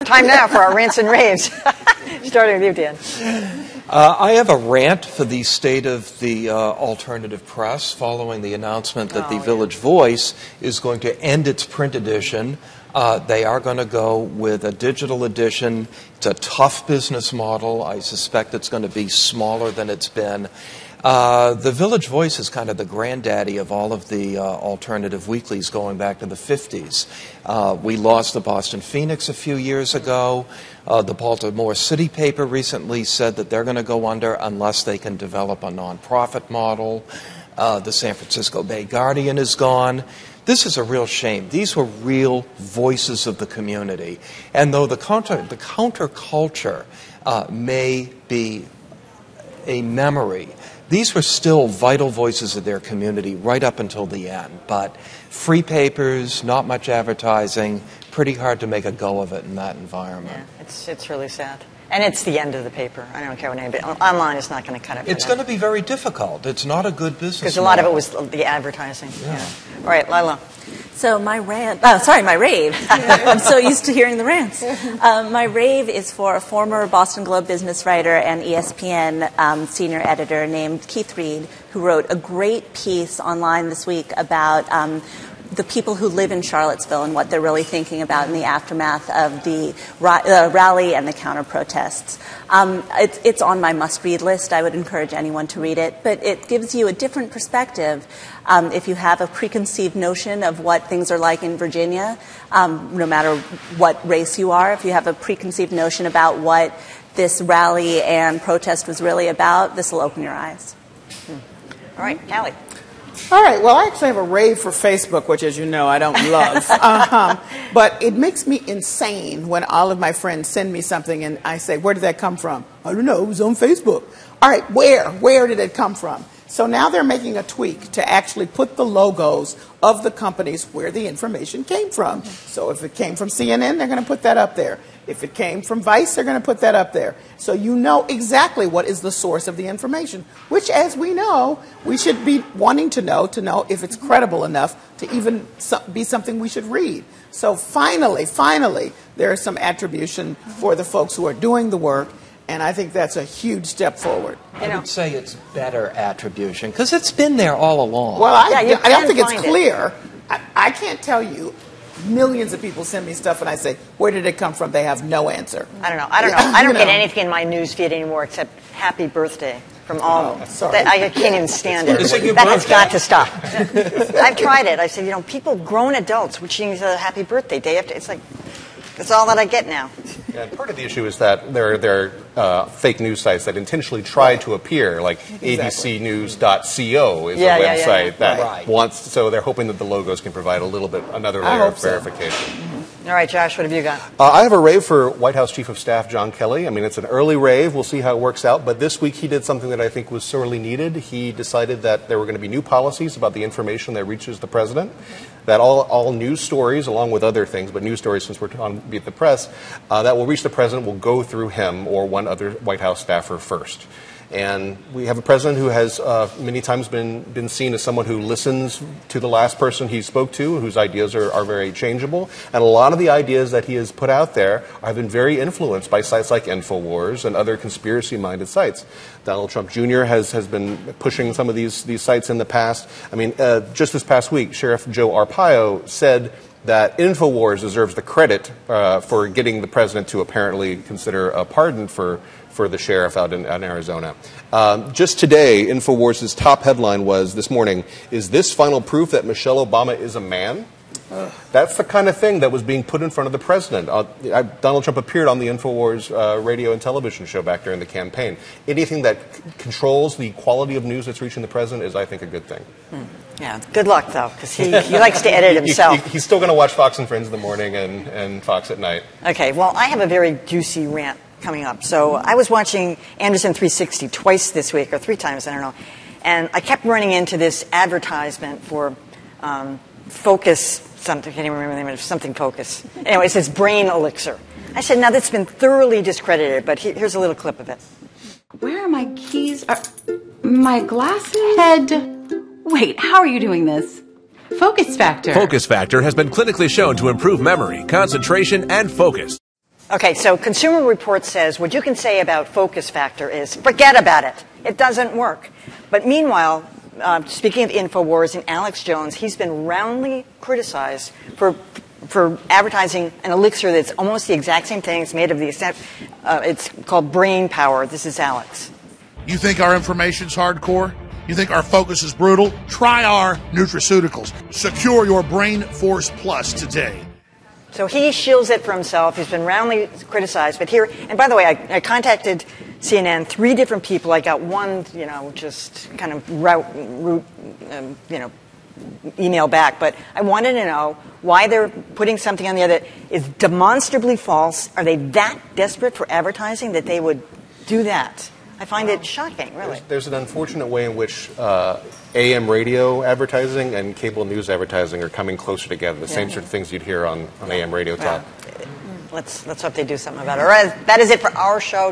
Time now for our Rants and Raves. Starting with you, Dan. I have a rant for the state of the alternative press following the announcement that the Village Voice is going to end its print edition. They are going to go with a digital edition. It's a tough business model. I suspect it's going to be smaller than it's been. The Village Voice is kind of the granddaddy of all of the alternative weeklies going back to the 50s. We lost the Boston Phoenix a few years ago. The Baltimore City paper recently said that they're going to go under unless they can develop a nonprofit model. The San Francisco Bay Guardian is gone. This is a real shame. These were real voices of the community. And though the counterculture may be a memory, these were still vital voices of their community right up until the end. But free papers, not much advertising, pretty hard to make a go of it in that environment. Yeah, it's really sad. And it's the end of the paper. I don't care what anybody... Online is not going to cut it. It's going to be very difficult. It's not a good business because a lot of it was the advertising. Yeah. All right, Lyla. So my rave. I'm so used to hearing the rants. My rave is for a former Boston Globe business writer and ESPN senior editor named Keith Reed, who wrote a great piece online this week about the people who live in Charlottesville and what they're really thinking about in the aftermath of the rally and the counter-protests. It's on my must-read list. I would encourage anyone to read it. But it gives you a different perspective if you have a preconceived notion of what things are like in Virginia, no matter what race you are. If you have a preconceived notion about what this rally and protest was really about, this will open your eyes. All right, Callie. All right, well, I actually have a rave for Facebook, which, as you know, I don't love. But it makes me insane when all of my friends send me something and I say, where did that come from? I don't know, it was on Facebook. All right, where did it come from? So now they're making a tweak to actually put the logos of the companies where the information came from. So if it came from CNN, they're going to put that up there. If it came from Vice, they're going to put that up there. So you know exactly what is the source of the information, which, as we know, we should be wanting to know if it's credible enough to even be something we should read. So finally, there is some attribution for the folks who are doing the work, and I think that's a huge step forward. I would say it's better attribution, because it's been there all along. Well, I don't think it's clear. I can't tell you. Millions of people send me stuff, and I say, where did it come from? They have no answer. I don't know. I don't get anything in my news feed anymore except happy birthday from all. Sorry. I can't even stand it. Is it your That has birthday? got to stop. I've tried it. I said, people, grown adults, wishing each other happy birthday day after. It's like, that's all that I get now. Yeah, part of the issue is that there are fake news sites that intentionally try to appear, like abcnews.co is a website that wants, so they're hoping that the logos can provide another layer of verification. All right, Josh, what have you got? I have a rave for White House Chief of Staff John Kelly. I mean, it's an early rave. We'll see how it works out. But this week he did something that I think was sorely needed. He decided that there were going to be new policies about the information that reaches the president, that all news stories, along with other things, but news stories since we're on Beat the Press, that will reach the president will go through him or one other White House staffer first. And we have a president who has many times been seen as someone who listens to the last person he spoke to, whose ideas are very changeable. And a lot of the ideas that he has put out there have been very influenced by sites like InfoWars and other conspiracy-minded sites. Donald Trump Jr. has been pushing some of these sites in the past. I mean, just this past week, Sheriff Joe Arpaio said that InfoWars deserves the credit for getting the president to apparently consider a pardon for the sheriff out in Arizona. Just today, InfoWars' top headline was, this morning, is this final proof that Michelle Obama is a man? That's the kind of thing that was being put in front of the president. Donald Trump appeared on the InfoWars radio and television show back during the campaign. Anything that controls the quality of news that's reaching the president is, I think, a good thing. Yeah, good luck, though, because he likes to edit himself. He's still going to watch Fox and Friends in the morning and Fox at night. Okay, well, I have a very juicy rant coming up. So I was watching Anderson 360 twice this week, or 3 times, I don't know. And I kept running into this advertisement for Focus something, I can't even remember the name of it, something Focus. Anyway, it says Brain Elixir. I said, now that's been thoroughly discredited, but here's a little clip of it. Where are my keys? My glasses? Head. Wait, how are you doing this? Focus Factor. Focus Factor has been clinically shown to improve memory, concentration, and focus. Okay, so Consumer Reports says what you can say about focus factor is forget about it. It doesn't work. But meanwhile, speaking of InfoWars and Alex Jones, he's been roundly criticized for advertising an elixir that's almost the exact same thing. It's made of it's called brain power. This is Alex. You think our information's hardcore? You think our focus is brutal? Try our nutraceuticals. Secure your Brain Force Plus today. So he shields it for himself. He's been roundly criticized. But here, and by the way, I contacted CNN, 3 different people. I got one, just kind of email back. But I wanted to know why they're putting something on the other that is demonstrably false. Are they that desperate for advertising that they would do that? I find it shocking, really. There's an unfortunate way in which AM radio advertising and cable news advertising are coming closer together. The same sort of things you'd hear on AM radio talk. Let's hope they do something about it. All right, that is it for our show.